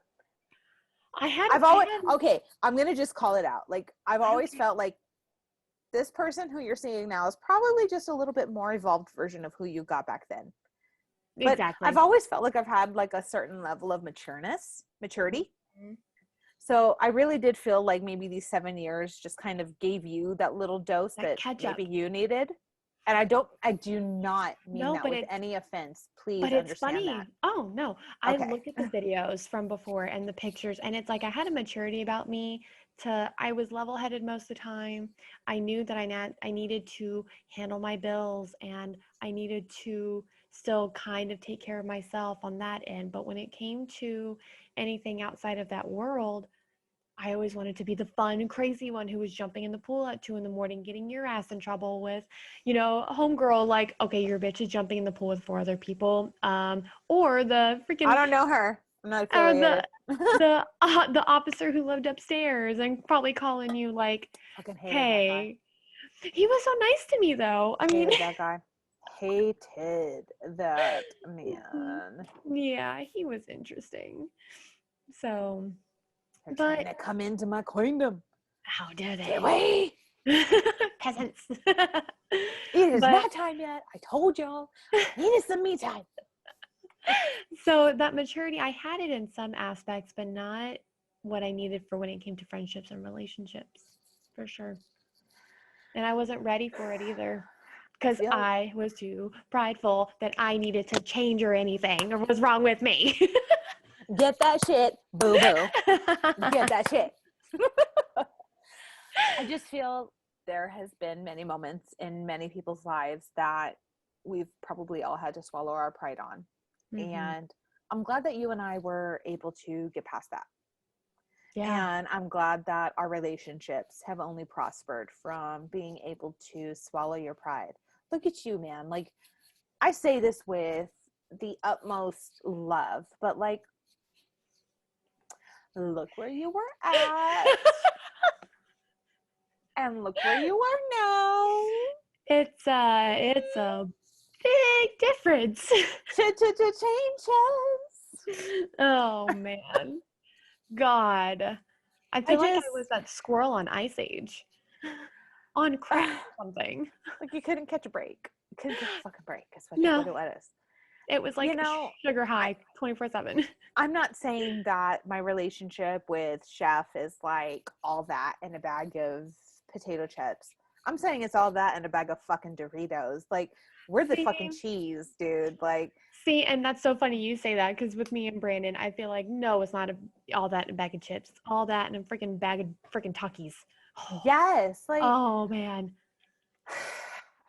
I had I've I always had okay. I'm gonna just call it out. Like I've always okay. felt like this person who you're seeing now is probably just a little bit more evolved version of who you got back then. But Exactly. I've always felt like I've had like a certain level of maturity. Mhm. So I really did feel like maybe these 7 years just kind of gave you that little dose that catch maybe up. you needed. And I do not mean No, that but with any offense. Please But it's understand funny. that. Oh, no. I Okay. look at the videos from before and the pictures, and it's like I had a maturity about me I was level-headed most of the time. I knew that I needed to handle my bills, and I needed to still kind of take care of myself on that end. But when it came to anything outside of that world, I always wanted to be the fun, crazy one who was jumping in the pool at 2 a.m, getting your ass in trouble with, homegirl, like, okay, your bitch is jumping in the pool with 4 other people. Or the freaking, I don't know her. I'm not or affiliated. the officer who lived upstairs and probably calling you like, Fucking hated that guy. hey, he was so nice to me though. I mean, Hated that guy. Hated that man. yeah, he was interesting. So, They're trying but to come into my kingdom. how dare they? Get away! Peasants. It is But not time yet. I told y'all. I needed some me time. so that maturity, I had it in some aspects, but not what I needed for when it came to friendships and relationships, for sure. And I wasn't ready for it either, because I was too prideful that I needed to change or anything, or what was wrong with me. Get that shit, boo boo. Get that shit. I just feel there has been many moments in many people's lives that we've probably all had to swallow our pride on. Mm-hmm. And I'm glad that you and I were able to get past that. Yeah. And I'm glad that our relationships have only prospered from being able to swallow your pride. Look at you, man. Like, I say this with the utmost love, but like, look where you were at and look where you are now. It's a big difference. Changes. Oh man. God. I feel like I was that squirrel on Ice Age. On crack or something. Like you couldn't catch a break. You couldn't catch a fucking break. That's what it was. It was like sugar high 24/7. I'm not saying that my relationship with Chef is like all that in a bag of potato chips. I'm saying it's all that in a bag of fucking Doritos. Like, we're the fucking cheese, dude. Like, see, and that's so funny you say that, because with me and Brandon, I feel like, no, it's not all that in a bag of chips. It's all that in a freaking bag of freaking Takis. yes. Like, oh, man.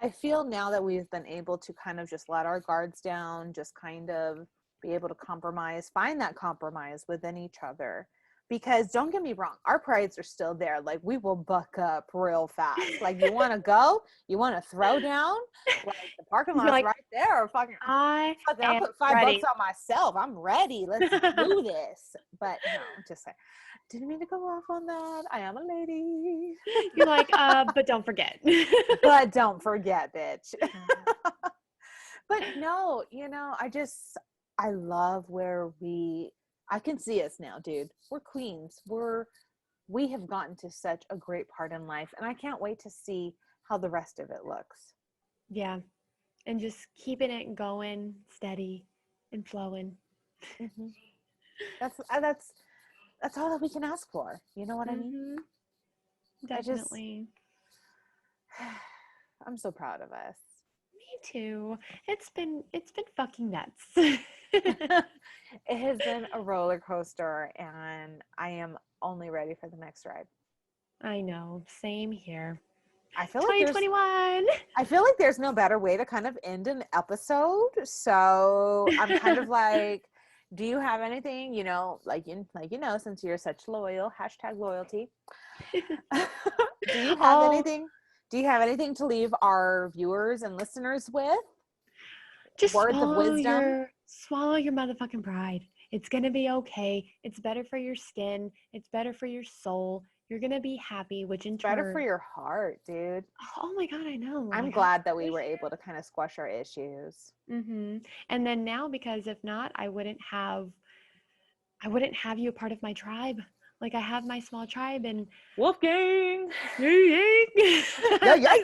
I feel now that we've been able to kind of just let our guards down, just kind of be able to compromise, find that compromise within each other. Because don't get me wrong, our prides are still there. Like, we will buck up real fast. Like, you want to go? You want to throw down? Like, the parking lot's like, right there. Fucking, I'll put $5 on myself. I'm ready. Let's do this. But no, just saying. Didn't mean to go off on that. I am a lady. You're like, but don't forget. But don't forget, bitch. But no, I love where I can see us now, dude. We're queens. We have gotten to such a great part in life, and I can't wait to see how the rest of it looks. Yeah. And just keeping it going steady and flowing. Mm-hmm. That's all that we can ask for. You know what I mean? Definitely. I'm so proud of us. Me too. It's been fucking nuts. It has been a roller coaster, and I am only ready for the next ride. I know. Same here. I feel 2021. I feel like there's no better way to kind of end an episode. So I'm kind of like, do you have anything, since you're such loyal, #loyalty. Do you have anything? Do you have anything to leave our viewers and listeners with? Just words of wisdom. Swallow your motherfucking pride. It's gonna be okay. It's better for your skin. It's better for your soul. You're gonna be happy, which in turn, better for your heart, dude. Oh my God, I know. I'm glad that we were able to kind of squash our issues. Mm-hmm. And then now, because if not, I wouldn't have you a part of my tribe. Like I have my small tribe and Wolfgang. yeah. Yeah.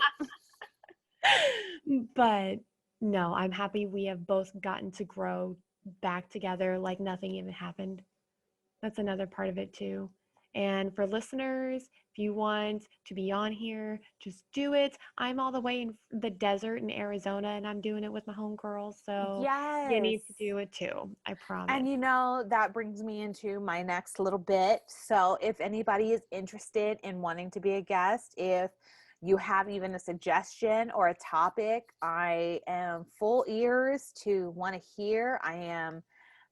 But no, I'm happy we have both gotten to grow back together like nothing even happened. That's another part of it too. And for listeners, if you want to be on here, just do it. I'm all the way in the desert in Arizona and I'm doing it with my homegirls. So you Yes. need to do it too. I promise. And you know, that brings me into my next little bit. So if anybody is interested in wanting to be a guest, if you have even a suggestion or a topic, I am full ears to want to hear. I am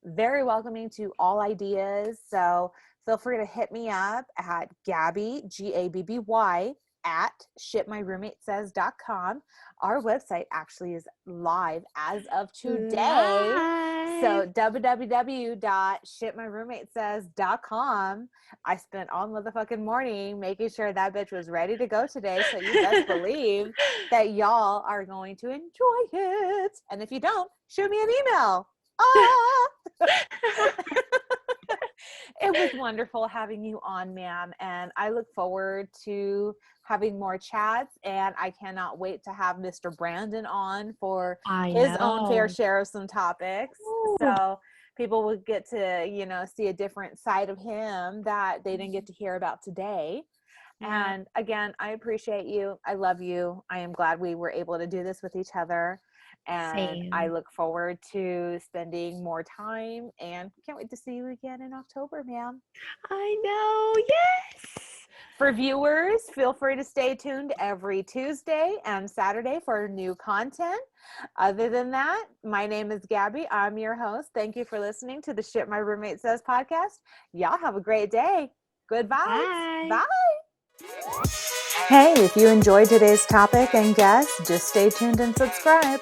very welcoming to all ideas. So feel free to hit me up at Gabby, Gabby, at shipmyroommatesays.com. Our website actually is live as of today. So www.shipmyroommatesays.com. I spent all motherfucking morning making sure that bitch was ready to go today. So you best believe that y'all are going to enjoy it. And if you don't, shoot me an email. It was wonderful having you on, ma'am, and I look forward to having more chats, and I cannot wait to have Mr. Brandon on for his own fair share of some topics. Ooh. So people will get to, you know, see a different side of him that they didn't get to hear about today. Yeah. And again, I appreciate you. I love you. I am glad we were able to do this with each other. And same. I look forward to spending more time and can't wait to see you again in October, ma'am. I know. Yes. For viewers, feel free to stay tuned every Tuesday and Saturday for new content. Other than that, my name is Gabby. I'm your host. Thank you for listening to the Shit My Roommate Says podcast. Y'all have a great day. Good vibes. Bye. Hey, if you enjoyed today's topic and guest, just stay tuned and subscribe.